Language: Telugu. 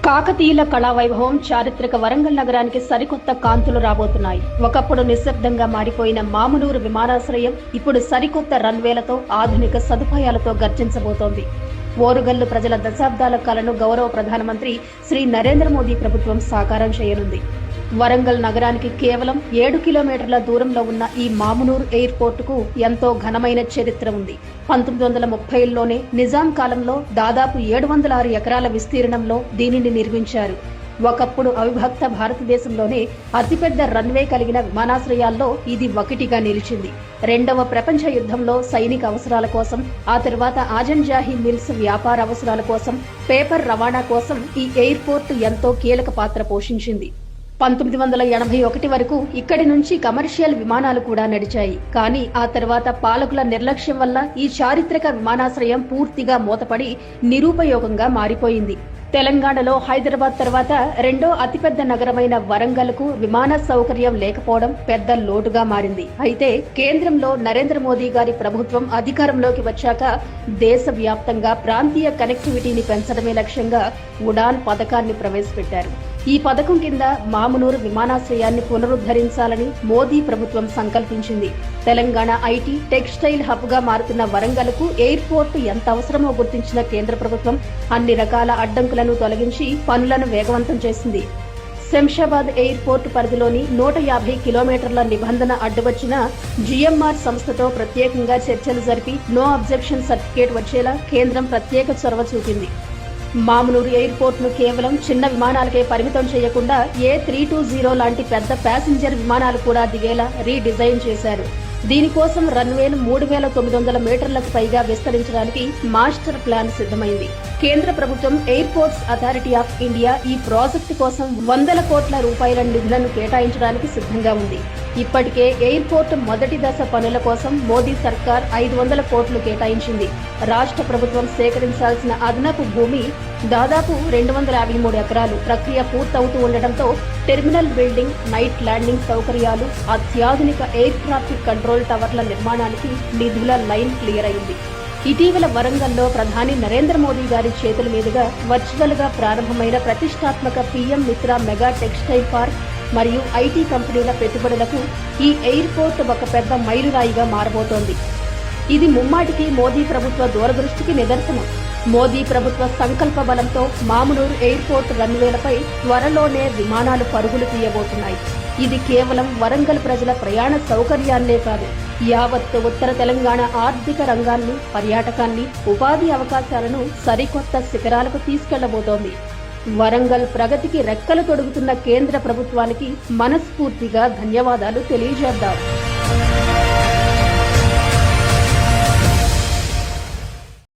కాకతీయుల కళావైభవం చారిత్రక వరంగల్ నగరానికి సరికొత్త కాంతులు రాబోతున్నాయి. ఒకప్పుడు నిశ్శబ్దంగా మారిపోయిన మామునూరు విమానాశ్రయం ఇప్పుడు సరికొత్త రన్వేలతో ఆధునిక సదుపాయాలతో గర్జించబోతోంది. ఓరుగల్లు ప్రజల దశాబ్దాల కలను గౌరవ ప్రధానమంత్రి శ్రీ నరేంద్ర మోదీ ప్రభుత్వం సాకారం చేయనుంది. వరంగల్ నగరానికి కేవలం 7 కిలోమీటర్ల దూరంలో ఉన్న ఈ మామునూరు ఎయిర్పోర్టుకు ఎంతో ఘనమైన చరిత్ర ఉంది. 1930లోనే నిజాం కాలంలో దాదాపు 706 ఎకరాల విస్తీర్ణంలో దీనిని నిర్మించారు. ఒకప్పుడు అవిభక్త భారతదేశంలోనే అతిపెద్ద రన్వే కలిగిన విమానాశ్రయాల్లో ఇది ఒకటిగా నిలిచింది. రెండవ ప్రపంచ యుద్ధంలో సైనిక అవసరాల కోసం, ఆ తర్వాత ఆజంజాహీ మిల్స్ వ్యాపార అవసరాల కోసం, పేపర్ రవాణా కోసం ఈ ఎయిర్పోర్టు ఎంతో కీలక పాత్ర పోషించింది. 1981 వరకు ఇక్కడి నుంచి కమర్షియల్ విమానాలు కూడా నడిచాయి. కానీ ఆ తర్వాత పాలకుల నిర్లక్ష్యం వల్ల ఈ చారిత్రక విమానాశ్రయం పూర్తిగా మూతపడి నిరుపయోగంగా మారిపోయింది. తెలంగాణలో హైదరాబాద్ తర్వాత రెండో అతిపెద్ద నగరమైన వరంగల్కు విమాన సౌకర్యం లేకపోవడం పెద్ద లోటుగా మారింది. అయితే కేంద్రంలో నరేంద్ర మోదీ గారి ప్రభుత్వం అధికారంలోకి వచ్చాక దేశవ్యాప్తంగా ప్రాంతీయ కనెక్టివిటీని పెంచడమే లక్ష్యంగా ఉడాన్ పథకాన్ని ప్రవేశపెట్టారు. ఈ పథకం కింద మామునూరు విమానాశ్రయాన్ని పునరుద్ధరించాలని మోదీ ప్రభుత్వం సంకల్పించింది. తెలంగాణ ఐటీ, టెక్స్టైల్ హబ్ గా మారుతున్న వరంగల్కు ఎయిర్పోర్టు ఎంత అవసరమో గుర్తించిన కేంద్ర ప్రభుత్వం అన్ని రకాల అడ్డంకులను తొలగించి పనులను వేగవంతం చేసింది. శంషాబాద్ ఎయిర్పోర్టు పరిధిలోని 150 కిలోమీటర్ల నిబంధన అడ్డువచ్చిన జిఎంఆర్ సంస్థతో ప్రత్యేకంగా చర్చలు జరిపి నో అబ్జెక్షన్ సర్టిఫికేట్ వచ్చేలా కేంద్రం ప్రత్యేక చొరవ చూపింది. మామునూరు ఎయిర్పోర్టును కేవలం చిన్న విమానాలకే పరిమితం చేయకుండా A320 లాంటి పెద్ద ప్యాసింజర్ విమానాలు కూడా దిగేలా రీడిజైన్ చేశారు. దీనికోసం రన్వేను 3900 మీటర్లకు పైగా విస్తరించడానికి మాస్టర్ ప్లాన్ సిద్ధమైంది. కేంద్ర ప్రభుత్వం ఎయిర్పోర్ట్స్ అథారిటీ ఆఫ్ ఇండియా ఈ ప్రాజెక్టు కోసం 100 కోట్ల రూపాయల నిధులను కేటాయించడానికి సిద్ధంగా ఉంది. ఇప్పటికే ఎయిర్పోర్టు మొదటి దశ పనుల కోసం మోదీ సర్కార్ 500 కోట్లు కేటాయించింది. రాష్ట్ర ప్రభుత్వం సేకరించాల్సిన అదనపు భూమి దాదాపు 253 ఎకరాలు. ప్రక్రియ పూర్తవుతూ ఉండటంతో టెర్మినల్ బిల్డింగ్, నైట్ ల్యాండింగ్ సౌకర్యాలు, అత్యాధునిక ఎయిర్ ట్రాఫిక్ కంట్రోల్ టవర్ల నిర్మాణానికి నిధుల లైన్ క్లియర్ అయింది. ఇటీవల వరంగల్లో ప్రధాని నరేంద్ర మోదీ గారి చేతుల మీదుగా వర్చువల్ గా ప్రారంభమైన ప్రతిష్టాత్మక పీఎం మిత్ర మెగా టెక్స్టైల్ పార్క్ మరియు ఐటీ కంపెనీల పెట్టుబడులకు ఈ ఎయిర్పోర్ట్ ఒక పెద్ద మైలురాయిగా మారబోతోంది. ఇది ముమ్మాటికి మోదీ ప్రభుత్వ దూరదృష్టికి నిదర్శనం. మోదీ ప్రభుత్వ సంకల్ప బలంతో మామునూరు ఎయిర్పోర్ట్ రన్వేలపై త్వరలోనే విమానాలు పరుగులు తీయబోతున్నాయి. ఇది కేవలం వరంగల్ ప్రజల ప్రయాణ సౌకర్యాన్నే కాదు, యావత్ ఉత్తర తెలంగాణ ఆర్థిక రంగాన్ని, పర్యాటకాన్ని, ఉపాధి అవకాశాలను సరికొత్త శిఖరాలకు తీసుకెళ్లబోతోంది. వరంగల్ ప్రగతికి రెక్కలు తొడుగుతున్న కేంద్ర ప్రభుత్వానికి మనస్ఫూర్తిగా ధన్యవాదాలు తెలియజేద్దాం.